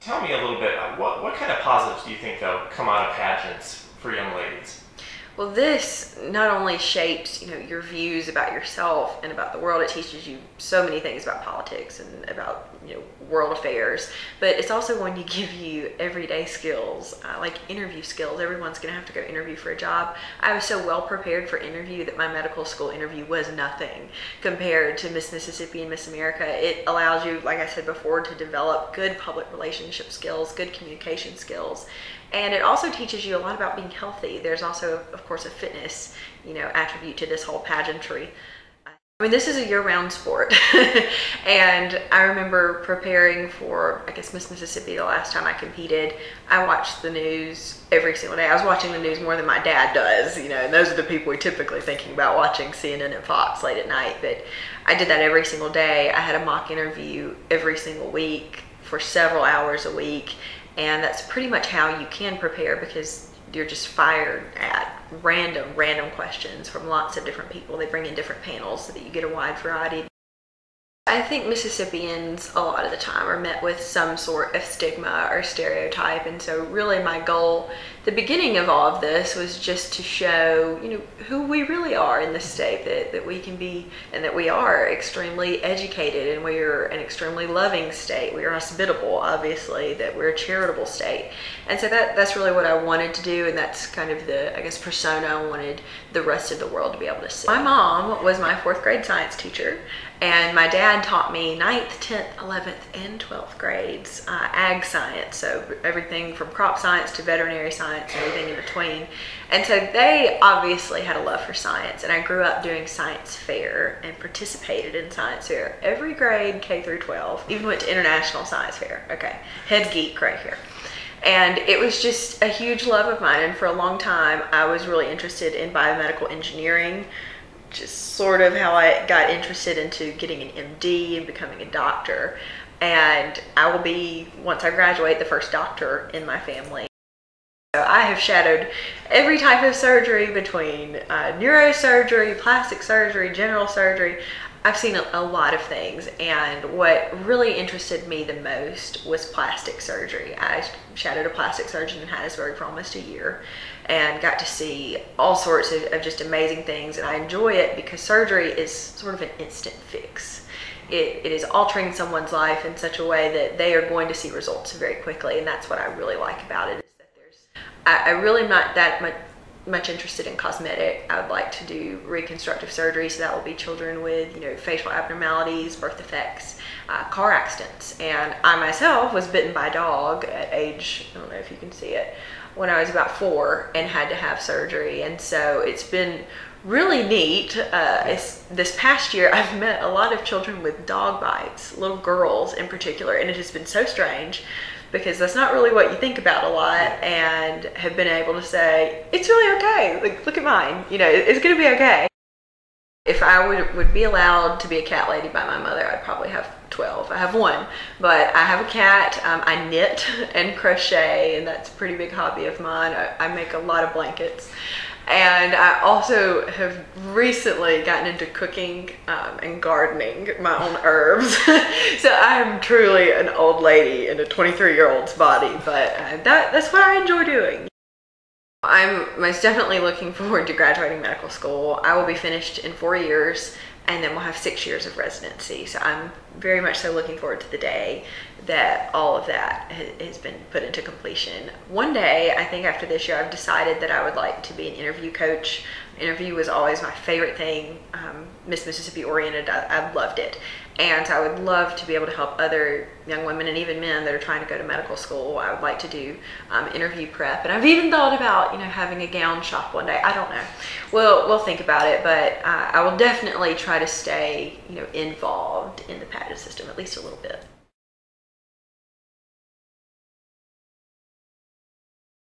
Tell me a little bit, what kind of positives do you think though come out of pageants for young ladies? Well, this not only shapes, your views about yourself and about the world, it teaches you so many things about politics and about, world affairs, but it's also going to give you everyday skills, like interview skills. Everyone's going to have to go interview for a job. I was so well prepared for interview that my medical school interview was nothing compared to Miss Mississippi and Miss America. It allows you, like I said before, to develop good public relationship skills, good communication skills. And it also teaches you a lot about being healthy. There's also, of course, a fitness, attribute to this whole pageantry. I mean, this is a year-round sport. And I remember preparing for, I guess, Miss Mississippi the last time I competed. I watched the news every single day. I was watching the news more than my dad does, and those are the people we're typically thinking about watching CNN and Fox late at night. But I did that every single day. I had a mock interview every single week for several hours a week. And that's pretty much how you can prepare, because you're just fired at random questions from lots of different people. They bring in different panels so that you get a wide variety. I think Mississippians a lot of the time are met with some sort of stigma or stereotype, and so really my goal, the beginning of all of this, was just to show who we really are in this state, that we can be, and that we are extremely educated, and we're an extremely loving state. We are hospitable, obviously, that we're a charitable state. And so that's really what I wanted to do, and that's kind of the, I guess, persona I wanted the rest of the world to be able to see. My mom was my 4th grade science teacher, and my dad taught me 9th, 10th, 11th, and 12th grades, ag science, so everything from crop science to veterinary science, everything in between. And so they obviously had a love for science, and I grew up doing science fair and participated in science fair every grade, K through 12, even went to international science fair. Okay, head geek right here. And it was just a huge love of mine, and for a long time I was really interested in biomedical engineering, just sort of how I got interested into getting an MD and becoming a doctor. And I will be, once I graduate, the first doctor in my family. So I have shadowed every type of surgery, between neurosurgery, plastic surgery, general surgery. I've seen a lot of things, and what really interested me the most was plastic surgery. I shadowed a plastic surgeon in Hattiesburg for almost a year and got to see all sorts of just amazing things, and I enjoy it because surgery is sort of an instant fix. It is altering someone's life in such a way that they are going to see results very quickly, and that's what I really like about it. Is that I really am not that much interested in cosmetic. I would like to do reconstructive surgery, so that will be children with facial abnormalities, birth defects, car accidents. And I myself was bitten by a dog at age, I don't know if you can see it, when I was about 4, and had to have surgery. And so it's been really neat. This past year I've met a lot of children with dog bites, little girls in particular, and it has been so strange, because that's not really what you think about a lot, and have been able to say, it's really okay, like, look at mine, it's gonna be okay. If I would be allowed to be a cat lady by my mother, I'd probably have 12. I have 1, but I have a cat. I knit and crochet, and that's a pretty big hobby of mine. I make a lot of blankets. And I also have recently gotten into cooking and gardening my own herbs. So I'm truly an old lady in a 23-year-old's body, but that's what I enjoy doing. I'm most definitely looking forward to graduating medical school. I will be finished in 4 years, and then we'll have 6 years of residency. So I'm very much so looking forward to the day that all of that has been put into completion. One day, I think after this year, I've decided that I would like to be an interview coach. Interview was always my favorite thing. Miss Mississippi oriented, I loved it. And so I would love to be able to help other young women and even men that are trying to go to medical school. I would like to do interview prep. And I've even thought about, having a gown shop one day. I don't know. We'll think about it, but I will definitely try to stay, involved in the pageant system, at least a little bit.